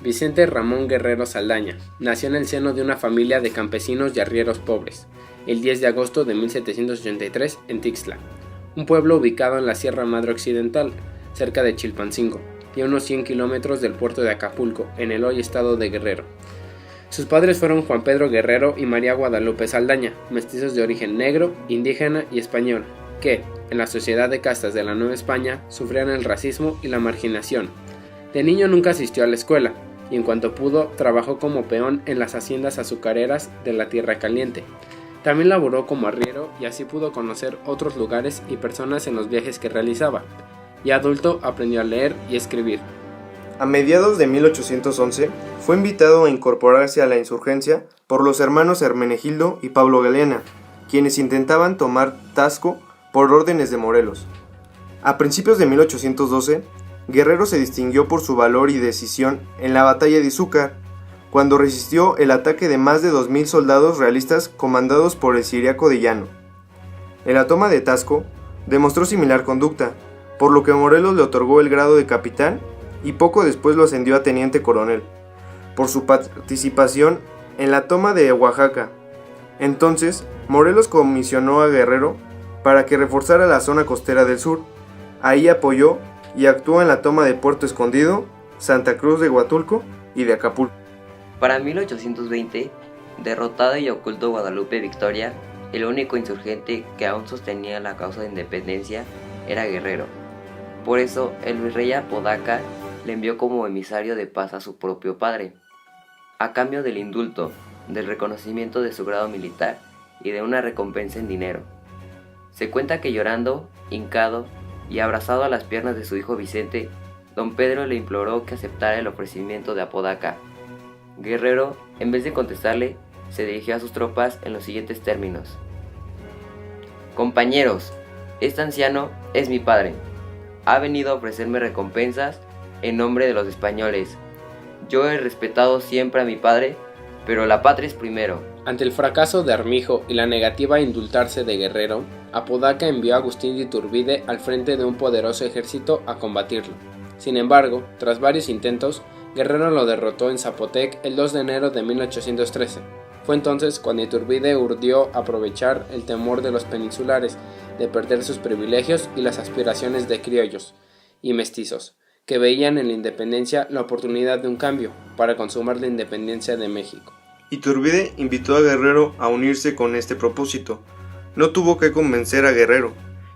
Vicente Ramón Guerrero Saldaña nació en el seno de una familia de campesinos y arrieros pobres, el 10 de agosto de 1783 en Tixla, un pueblo ubicado en la Sierra Madre Occidental, cerca de Chilpancingo, y a unos 100 kilómetros del puerto de Acapulco, en el hoy estado de Guerrero. Sus padres fueron Juan Pedro Guerrero y María Guadalupe Saldaña, mestizos de origen negro, indígena y español, que, en la sociedad de castas de la Nueva España, sufrían el racismo y la marginación. De niño nunca asistió a la escuela, y en cuanto pudo, trabajó como peón en las haciendas azucareras de la Tierra Caliente. También laboró como arriero y así pudo conocer otros lugares y personas en los viajes que realizaba. Ya adulto aprendió a leer y escribir. A mediados de 1811 fue invitado a incorporarse a la insurgencia por los hermanos Hermenegildo y Pablo Galeana, quienes intentaban tomar Taxco por órdenes de Morelos. A principios de 1812, Guerrero se distinguió por su valor y decisión en la batalla de Izúcar, cuando resistió el ataque de más de 2.000 soldados realistas comandados por el Ciriaco de Llano. En la toma de Taxco demostró similar conducta, por lo que Morelos le otorgó el grado de capitán y poco después lo ascendió a teniente coronel, por su participación en la toma de Oaxaca. Entonces, Morelos comisionó a Guerrero para que reforzara la zona costera del sur. Ahí apoyó y actuó en la toma de Puerto Escondido, Santa Cruz de Huatulco y de Acapulco. Para 1820, derrotado y oculto Guadalupe Victoria, el único insurgente que aún sostenía la causa de independencia era Guerrero. Por eso, el virrey Apodaca le envió como emisario de paz a su propio padre, a cambio del indulto, del reconocimiento de su grado militar y de una recompensa en dinero. Se cuenta que llorando, hincado y abrazado a las piernas de su hijo Vicente, don Pedro le imploró que aceptara el ofrecimiento de Apodaca. Guerrero, en vez de contestarle, se dirigió a sus tropas en los siguientes términos: compañeros, este anciano es mi padre. Ha venido a ofrecerme recompensas en nombre de los españoles. Yo he respetado siempre a mi padre, pero la patria es primero. Ante el fracaso de Armijo y la negativa a indultarse de Guerrero, Apodaca envió a Agustín de Iturbide al frente de un poderoso ejército a combatirlo. Sin embargo, tras varios intentos, Guerrero lo derrotó en Zapotec el 2 de enero de 1813. Fue entonces cuando Iturbide urdió aprovechar el temor de los peninsulares de perder sus privilegios y las aspiraciones de criollos y mestizos, que veían en la independencia la oportunidad de un cambio para consumar la independencia de México. Iturbide invitó a Guerrero a unirse con este propósito. No tuvo que convencer a Guerrero,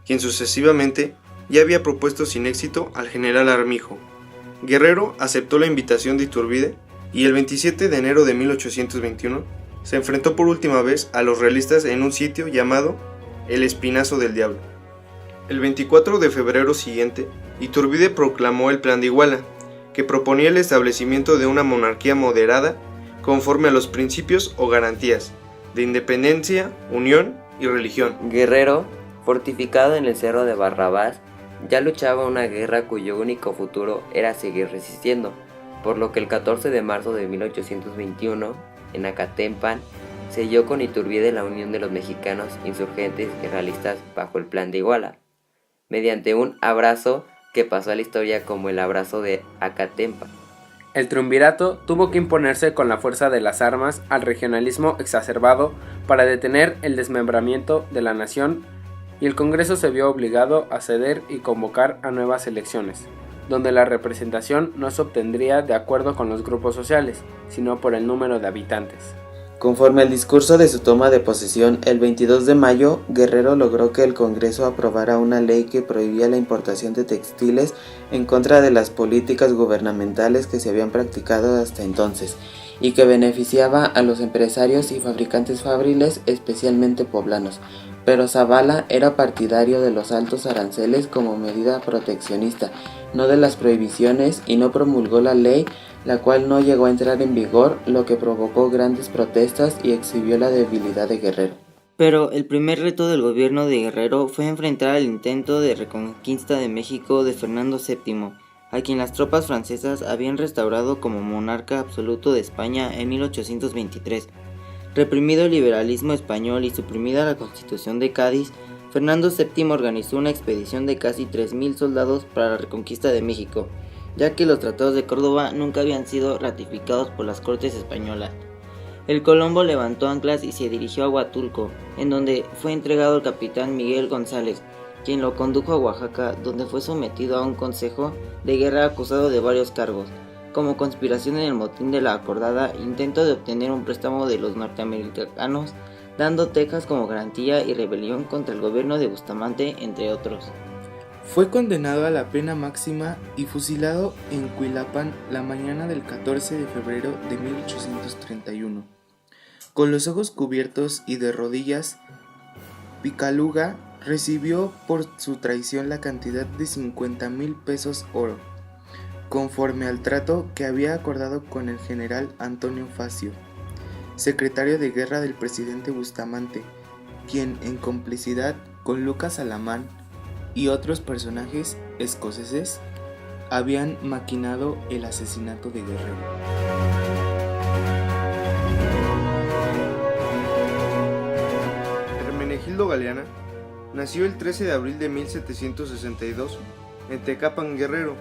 quien sucesivamente ya había propuesto sin éxito al general Armijo. Guerrero aceptó la invitación de Iturbide y el 27 de enero de 1821 se enfrentó por última vez a los realistas en un sitio llamado El Espinazo del Diablo. El 24 de febrero siguiente, Iturbide proclamó el Plan de Iguala, que proponía el establecimiento de una monarquía moderada conforme a los principios o garantías de independencia, unión y religión. Guerrero, fortificado en el cerro de Barrabás, ya luchaba una guerra cuyo único futuro era seguir resistiendo, por lo que el 14 de marzo de 1821, en Acatempan, selló con Iturbide la unión de los mexicanos insurgentes y realistas bajo el Plan de Iguala, mediante un abrazo que pasó a la historia como el abrazo de Acatempan. El triunvirato tuvo que imponerse con la fuerza de las armas al regionalismo exacerbado para detener el desmembramiento de la nación, y el Congreso se vio obligado a ceder y convocar a nuevas elecciones, donde la representación no se obtendría de acuerdo con los grupos sociales, sino por el número de habitantes. Conforme al discurso de su toma de posesión, el 22 de mayo, Guerrero logró que el Congreso aprobara una ley que prohibía la importación de textiles en contra de las políticas gubernamentales que se habían practicado hasta entonces, y que beneficiaba a los empresarios y fabricantes fabriles, especialmente poblanos. Pero Zavala era partidario de los altos aranceles como medida proteccionista, no de las prohibiciones, y no promulgó la ley, la cual no llegó a entrar en vigor, lo que provocó grandes protestas y exhibió la debilidad de Guerrero. Pero el primer reto del gobierno de Guerrero fue enfrentar el intento de reconquista de México de Fernando VII, a quien las tropas francesas habían restaurado como monarca absoluto de España en 1823. Reprimido el liberalismo español y suprimida la Constitución de Cádiz, Fernando VII organizó una expedición de casi 3.000 soldados para la reconquista de México, ya que los tratados de Córdoba nunca habían sido ratificados por las Cortes españolas. El Colombo levantó anclas y se dirigió a Huatulco, en donde fue entregado al capitán Miguel González, quien lo condujo a Oaxaca, donde fue sometido a un consejo de guerra acusado de varios cargos, como conspiración en el motín de la Acordada, intento de obtener un préstamo de los norteamericanos, dando Texas como garantía y rebelión contra el gobierno de Bustamante, entre otros. Fue condenado a la pena máxima y fusilado en Cuilapán la mañana del 14 de febrero de 1831. Con los ojos cubiertos y de rodillas, Picaluga recibió por su traición la cantidad de 50,000 pesos oro, conforme al trato que había acordado con el general Antonio Facio, secretario de guerra del presidente Bustamante, quien en complicidad con Lucas Alamán y otros personajes escoceses habían maquinado el asesinato de Guerrero. Hermenegildo Galeana nació el 13 de abril de 1762 en Tecapan, Guerrero,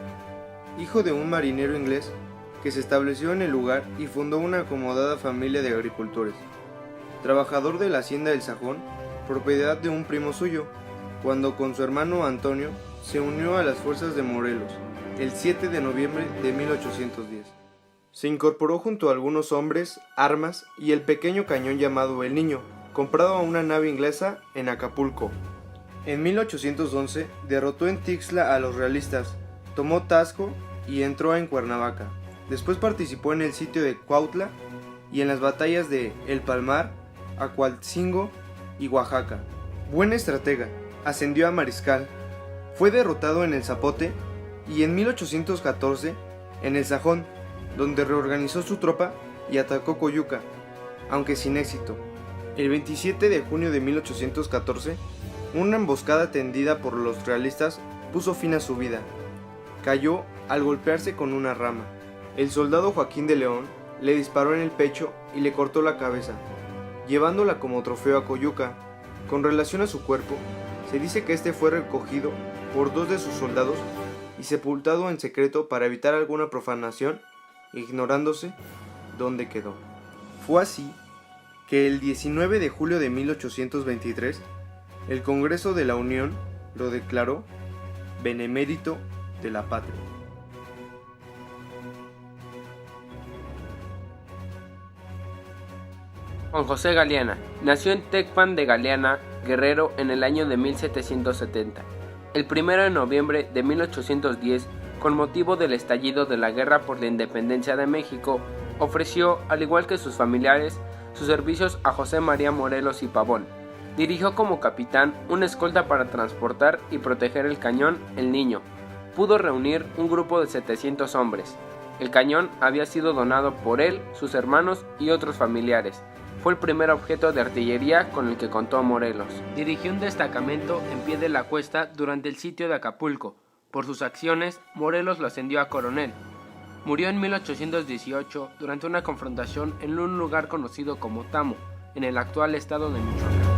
hijo de un marinero inglés que se estableció en el lugar y fundó una acomodada familia de agricultores. Trabajador de la hacienda del Sajón, propiedad de un primo suyo, cuando con su hermano Antonio se unió a las fuerzas de Morelos el 7 de noviembre de 1810. Se incorporó junto a algunos hombres, armas y el pequeño cañón llamado El Niño, comprado a una nave inglesa en Acapulco. En 1811 derrotó en Tixla a los realistas, tomó Tasco y entró en Cuernavaca. Después participó en el sitio de Cuautla y en las batallas de El Palmar, Acualtzingo y Oaxaca. Buen estratega, ascendió a mariscal, fue derrotado en el Zapote y en 1814 en el Sajón, donde reorganizó su tropa y atacó Coyuca, aunque sin éxito. El 27 de junio de 1814, una emboscada tendida por los realistas puso fin a su vida. Cayó al golpearse con una rama. El soldado Joaquín de León le disparó en el pecho y le cortó la cabeza, llevándola como trofeo a Coyuca. Con relación a su cuerpo, se dice que este fue recogido por 2 de sus soldados y sepultado en secreto para evitar alguna profanación, ignorándose dónde quedó. Fue así que el 19 de julio de 1823, el Congreso de la Unión lo declaró benemérito de la patria. Juan José Galeana nació en Tecpan de Galeana, Guerrero, en el año de 1770. El 1 de noviembre de 1810, con motivo del estallido de la Guerra por la Independencia de México, ofreció, al igual que sus familiares, sus servicios a José María Morelos y Pavón. Dirigió como capitán una escolta para transportar y proteger el cañón El Niño. Pudo reunir un grupo de 700 hombres. El cañón había sido donado por él, sus hermanos y otros familiares. Fue el primer objeto de artillería con el que contó Morelos. Dirigió un destacamento en pie de la cuesta durante el sitio de Acapulco. Por sus acciones, Morelos lo ascendió a coronel. Murió en 1818 durante una confrontación en un lugar conocido como Tamo, en el actual estado de Michoacán.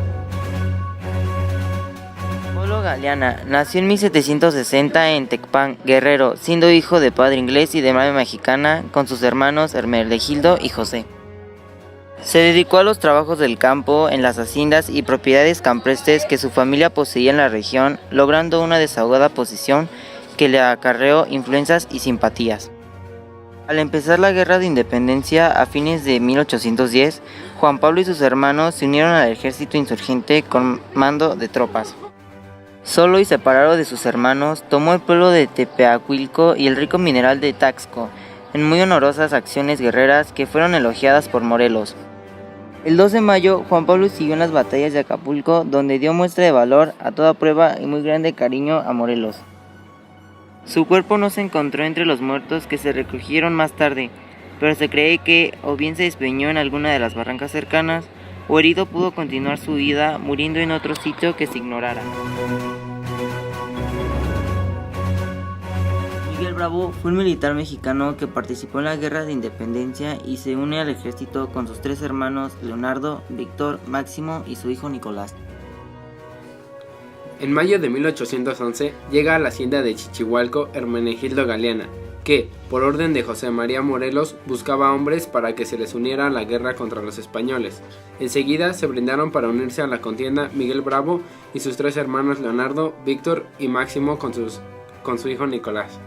Polo Galeana nació en 1760 en Tecpan, Guerrero, siendo hijo de padre inglés y de madre mexicana, con sus hermanos Hermenegildo y José. Se dedicó a los trabajos del campo en las haciendas y propiedades campestres que su familia poseía en la región, logrando una desahogada posición que le acarreó influencias y simpatías. Al empezar la Guerra de Independencia a fines de 1810, Juan Pablo y sus hermanos se unieron al ejército insurgente con mando de tropas. Solo y separado de sus hermanos, tomó el pueblo de Tepeacuilco y el rico mineral de Taxco, en muy honorosas acciones guerreras que fueron elogiadas por Morelos. El 2 de mayo, Juan Pablo siguió en las batallas de Acapulco, donde dio muestra de valor a toda prueba y muy grande cariño a Morelos. Su cuerpo no se encontró entre los muertos que se recogieron más tarde, pero se cree que o bien se despeñó en alguna de las barrancas cercanas, o herido pudo continuar su vida muriendo en otro sitio que se ignorara. Miguel Bravo fue un militar mexicano que participó en la Guerra de Independencia y se une al ejército con sus 3 hermanos Leonardo, Víctor, Máximo y su hijo Nicolás. En mayo de 1811 llega a la hacienda de Chichihualco Hermenegildo Galeana, que, por orden de José María Morelos, buscaba hombres para que se les uniera a la guerra contra los españoles. Enseguida se brindaron para unirse a la contienda Miguel Bravo y sus 3 hermanos Leonardo, Víctor y Máximo con su hijo Nicolás.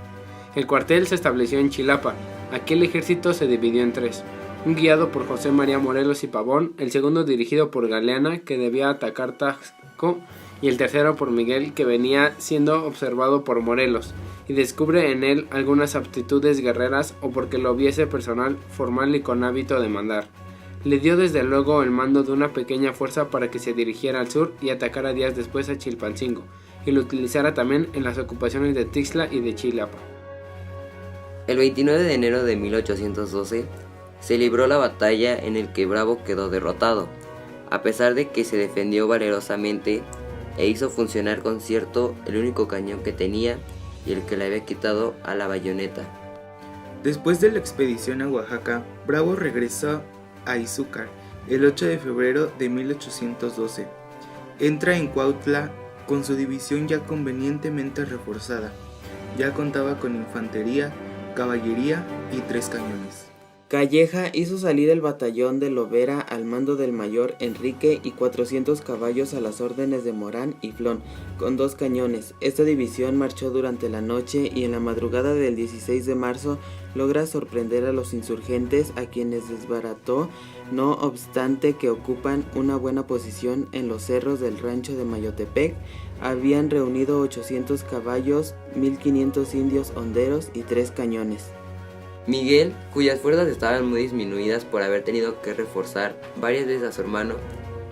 El cuartel se estableció en Chilapa. Aquí el ejército se dividió en 3. Un guiado por José María Morelos y Pavón, el segundo dirigido por Galeana, que debía atacar Taxco, y el tercero por Miguel, que venía siendo observado por Morelos, y descubre en él algunas aptitudes guerreras o porque lo viese personal, formal y con hábito de mandar. Le dio desde luego el mando de una pequeña fuerza para que se dirigiera al sur y atacara días después a Chilpancingo, y lo utilizara también en las ocupaciones de Tixla y de Chilapa. El 29 de enero de 1812 se libró la batalla en el que Bravo quedó derrotado, a pesar de que se defendió valerosamente e hizo funcionar con cierto el único cañón que tenía y el que le había quitado a la bayoneta. Después de la expedición a Oaxaca, Bravo regresó a Izúcar el 8 de febrero de 1812. Entra en Cuautla con su división ya convenientemente reforzada. Ya contaba con infantería, caballería y 3 cañones. Calleja hizo salir el batallón de Lovera al mando del mayor Enrique y 400 caballos a las órdenes de Morán y Flón, con 2 cañones. Esta división marchó durante la noche y en la madrugada del 16 de marzo logra sorprender a los insurgentes, a quienes desbarató, no obstante que ocupan una buena posición en los cerros del rancho de Mayotepec. Habían reunido 800 caballos, 1500 indios honderos y 3 cañones. Miguel, cuyas fuerzas estaban muy disminuidas por haber tenido que reforzar varias veces a su hermano,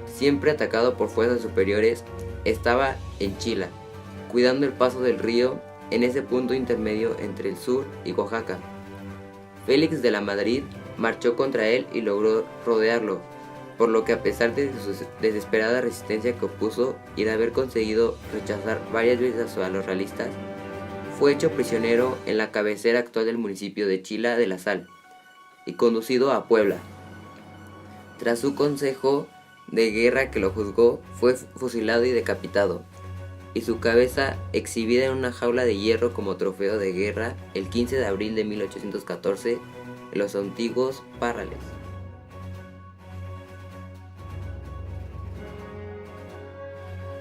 siempre atacado por fuerzas superiores, estaba en Chila, cuidando el paso del río en ese punto intermedio entre el sur y Oaxaca. Félix de la Madrid marchó contra él y logró rodearlo, por lo que a pesar de su desesperada resistencia que opuso y de haber conseguido rechazar varias veces a los realistas, fue hecho prisionero en la cabecera actual del municipio de Chila de la Sal y conducido a Puebla. Tras su consejo de guerra que lo juzgó, fue fusilado y decapitado, y su cabeza exhibida en una jaula de hierro como trofeo de guerra el 15 de abril de 1814 en los antiguos Parrales.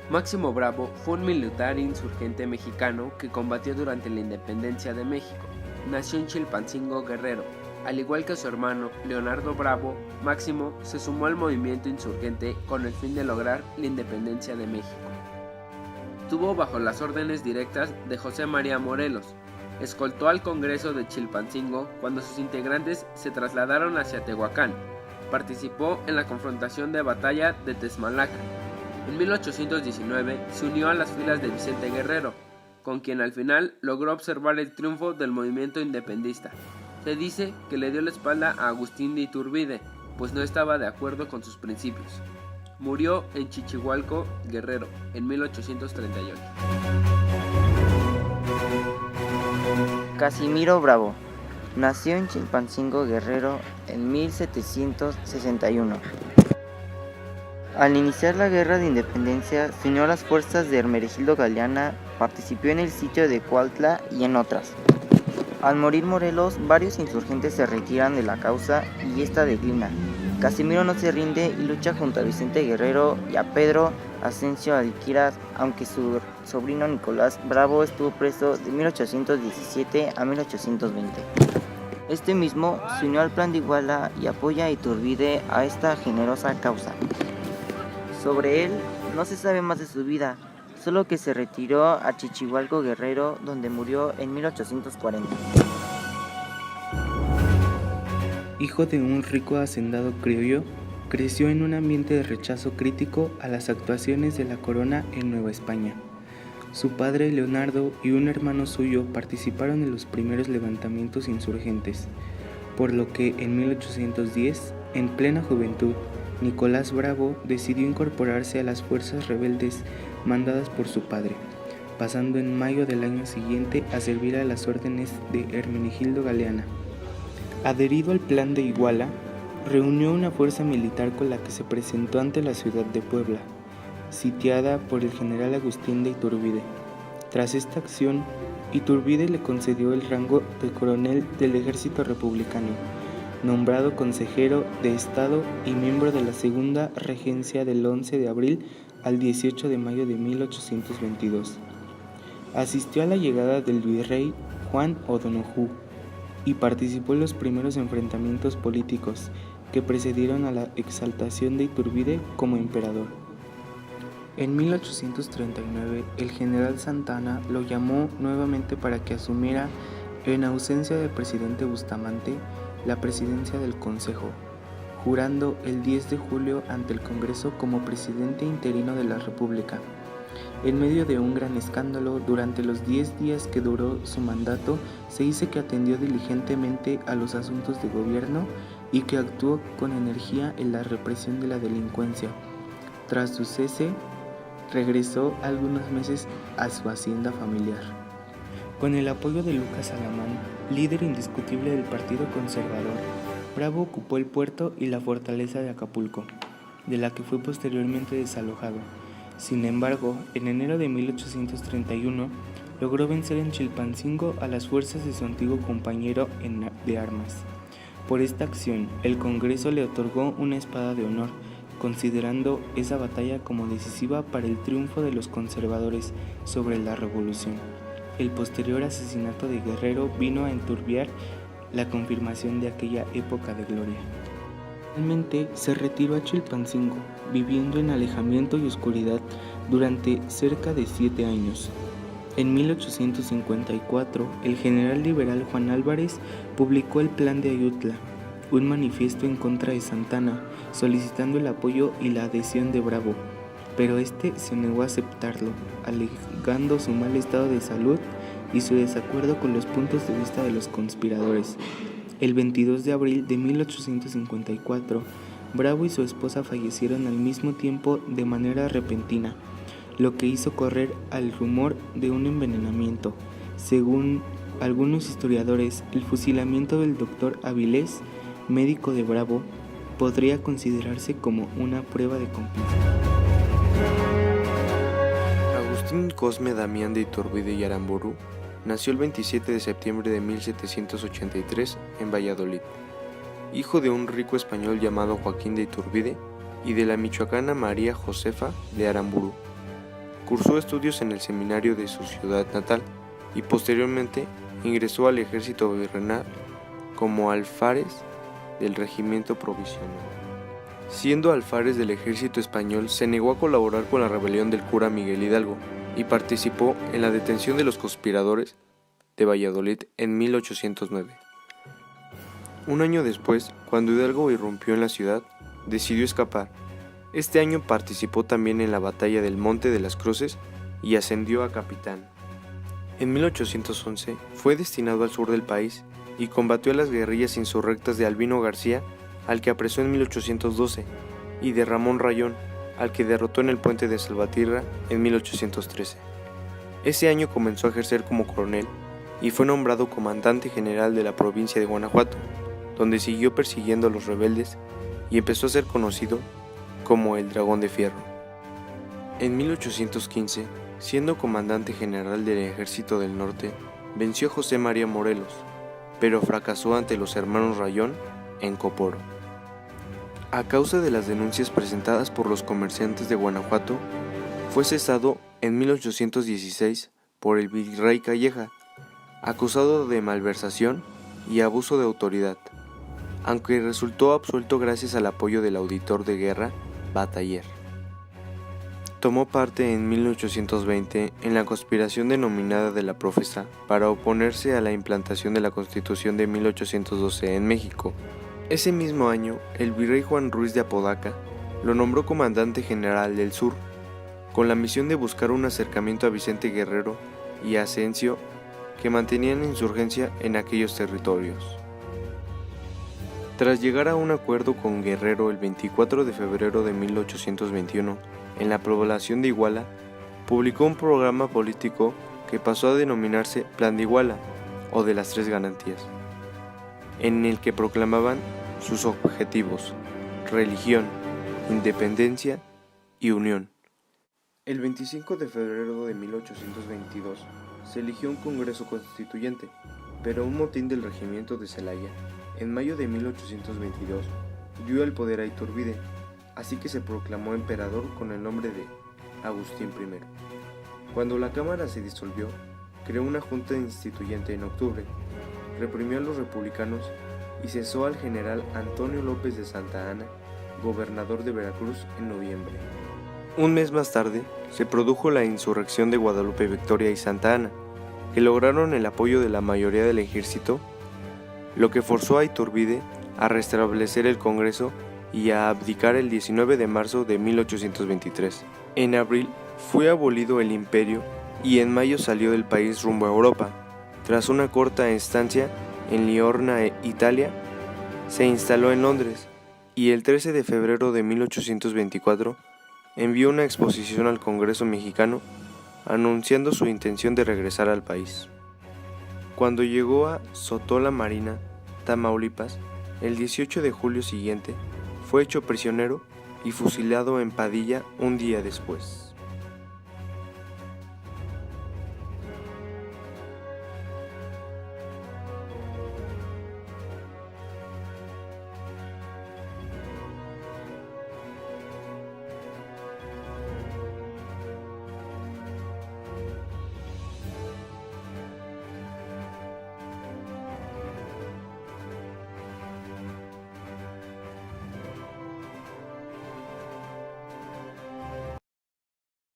Máximo Bravo fue un militar insurgente mexicano que combatió durante la independencia de México. Nació en Chilpancingo, Guerrero. Al igual que su hermano, Leonardo Bravo, Máximo se sumó al movimiento insurgente con el fin de lograr la independencia de México. Estuvo bajo las órdenes directas de José María Morelos. Escoltó al Congreso de Chilpancingo cuando sus integrantes se trasladaron hacia Tehuacán. Participó en la confrontación de batalla de Texmalaca. En 1819 se unió a las filas de Vicente Guerrero, con quien al final logró observar el triunfo del movimiento independentista. Se dice que le dio la espalda a Agustín de Iturbide, pues no estaba de acuerdo con sus principios. Murió en Chichihualco, Guerrero, en 1838. Casimiro Bravo nació en Chilpancingo, Guerrero, en 1761. Al iniciar la guerra de independencia, se unió a las fuerzas de Hermenegildo Galeana, participó en el sitio de Cuautla y en otras. Al morir Morelos, varios insurgentes se retiran de la causa y esta declina. Casimiro no se rinde y lucha junto a Vicente Guerrero y a Pedro Asensio Alquiraz, aunque su sobrino Nicolás Bravo estuvo preso de 1817 a 1820. Este mismo se unió al plan de Iguala y apoya a Iturbide a esta generosa causa. Sobre él no se sabe más de su vida, solo que se retiró a Chichihualco, Guerrero, donde murió en 1840. Hijo de un rico hacendado criollo, creció en un ambiente de rechazo crítico a las actuaciones de la corona en Nueva España. Su padre Leonardo y un hermano suyo participaron en los primeros levantamientos insurgentes, por lo que en 1810, en plena juventud, Nicolás Bravo decidió incorporarse a las fuerzas rebeldes mandadas por su padre, pasando en mayo del año siguiente a servir a las órdenes de Hermenegildo Galeana. Adherido al plan de Iguala, reunió una fuerza militar con la que se presentó ante la ciudad de Puebla, sitiada por el general Agustín de Iturbide. Tras esta acción, Iturbide le concedió el rango de coronel del ejército republicano, nombrado consejero de Estado y miembro de la segunda regencia del 11 de abril al 18 de mayo de 1822. Asistió a la llegada del virrey Juan O'Donoghue y participó en los primeros enfrentamientos políticos que precedieron a la exaltación de Iturbide como emperador. En 1839, el general Santa Anna lo llamó nuevamente para que asumiera, en ausencia del presidente Bustamante, la presidencia del Consejo, jurando el 10 de julio ante el Congreso como presidente interino de la República. En medio de un gran escándalo, durante los 10 días que duró su mandato, se dice que atendió diligentemente a los asuntos de gobierno y que actuó con energía en la represión de la delincuencia. Tras su cese, regresó algunos meses a su hacienda familiar. Con el apoyo de Lucas Alamán, líder indiscutible del Partido Conservador, Bravo ocupó el puerto y la fortaleza de Acapulco, de la que fue posteriormente desalojado. Sin embargo, en enero de 1831, logró vencer en Chilpancingo a las fuerzas de su antiguo compañero de armas. Por esta acción, el Congreso le otorgó una espada de honor, considerando esa batalla como decisiva para el triunfo de los conservadores sobre la revolución. El posterior asesinato de Guerrero vino a enturbiar la confirmación de aquella época de gloria. Finalmente se retiró a Chilpancingo, viviendo en alejamiento y oscuridad durante cerca de 7 años. En 1854, el general liberal Juan Álvarez publicó el Plan de Ayutla, un manifiesto en contra de Santa Anna, solicitando el apoyo y la adhesión de Bravo, pero este se negó a aceptarlo, alegando su mal estado de salud y su desacuerdo con los puntos de vista de los conspiradores. El 22 de abril de 1854, Bravo y su esposa fallecieron al mismo tiempo de manera repentina, lo que hizo correr al rumor de un envenenamiento. Según algunos historiadores, el fusilamiento del doctor Avilés, médico de Bravo, podría considerarse como una prueba de complicidad. Agustín Cosme Damián de Iturbide y Aramburu nació el 27 de septiembre de 1783 en Valladolid, hijo de un rico español llamado Joaquín de Iturbide y de la michoacana María Josefa de Aramburu. Cursó estudios en el seminario de su ciudad natal y posteriormente ingresó al ejército virreinal como alfárez del regimiento provisional. Siendo alfárez del ejército español, se negó a colaborar con la rebelión del cura Miguel Hidalgo y participó en la detención de los conspiradores de Valladolid en 1809. Un año después, cuando Hidalgo irrumpió en la ciudad, decidió escapar. Este año participó también en la batalla del Monte de las Cruces y ascendió a capitán. En 1811 fue destinado al sur del país y combatió a las guerrillas insurrectas de Albino García, al que apresó en 1812, y de Ramón Rayón, al que derrotó en el puente de Salvatierra en 1813. Ese año comenzó a ejercer como coronel y fue nombrado comandante general de la provincia de Guanajuato, donde siguió persiguiendo a los rebeldes y empezó a ser conocido como el Dragón de Fierro. En 1815, siendo comandante general del Ejército del Norte, venció a José María Morelos, pero fracasó ante los hermanos Rayón en Coporo. A causa de las denuncias presentadas por los comerciantes de Guanajuato, fue cesado en 1816 por el virrey Calleja, acusado de malversación y abuso de autoridad, aunque resultó absuelto gracias al apoyo del auditor de guerra Bataller. Tomó parte en 1820 en la conspiración denominada de la Profesa para oponerse a la implantación de la Constitución de 1812 en México. Ese mismo año, el virrey Juan Ruiz de Apodaca lo nombró comandante general del sur, con la misión de buscar un acercamiento a Vicente Guerrero y a Asensio, que mantenían insurgencia en aquellos territorios. Tras llegar a un acuerdo con Guerrero el 24 de febrero de 1821, en la población de Iguala, publicó un programa político que pasó a denominarse Plan de Iguala, o de las Tres Garantías, en el que proclamaban sus objetivos: religión, independencia y unión. El 25 de febrero de 1822 se eligió un Congreso Constituyente, pero un motín del regimiento de Celaya, en mayo de 1822, dio el poder a Iturbide, así que se proclamó emperador con el nombre de Agustín I. Cuando la Cámara se disolvió, creó una junta instituyente en octubre, reprimió a los republicanos y cesó al general Antonio López de Santa Anna, gobernador de Veracruz, en noviembre. Un mes más tarde, se produjo la insurrección de Guadalupe Victoria y Santa Anna, que lograron el apoyo de la mayoría del ejército, lo que forzó a Iturbide a restablecer el Congreso y a abdicar el 19 de marzo de 1823. En abril fue abolido el imperio y en mayo salió del país rumbo a Europa. Tras una corta estancia en Liorna, Italia, se instaló en Londres y el 13 de febrero de 1824 envió una exposición al Congreso mexicano anunciando su intención de regresar al país. Cuando llegó a Sotola Marina, Tamaulipas, el 18 de julio siguiente, fue hecho prisionero y fusilado en Padilla un día después.